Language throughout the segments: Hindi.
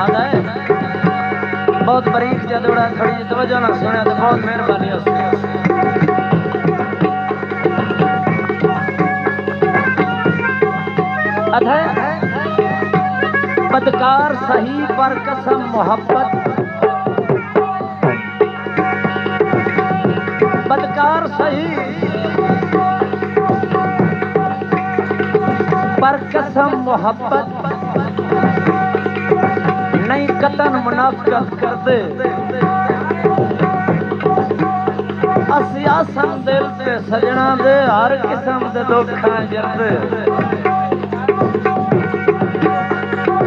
आदा है बहुत बारीक जदोड़ा थोड़ी जी तवज्जो ना सुने तो बहुत मेहरबानी उसकी अधे बदकार सही पर कसम मोहब्बत बदकार सही पर कसम मोहब्बत नहीं कतन मुनाफिकत कर दे असियासन दिल ते सजना दे हर किस्म दे दुखा जरदे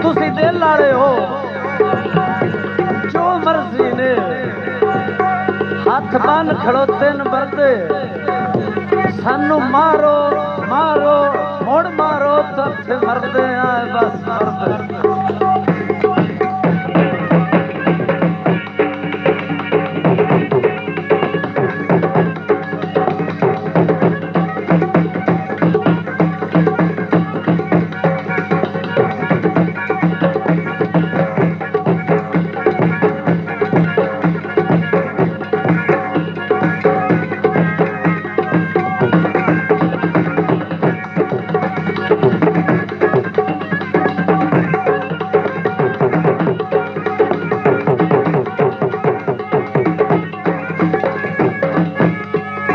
तुसी दिल वाले हो जो मर्जी ने हाथ बन खड़ोते न बरदे सानू मारो मारो मुड़ मारो तो मरदे आए बस मरदे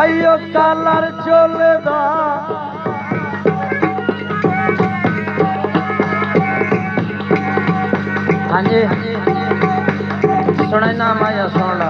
अयो कालर चोले दा हाँ जी सुना नाम आया सुन ला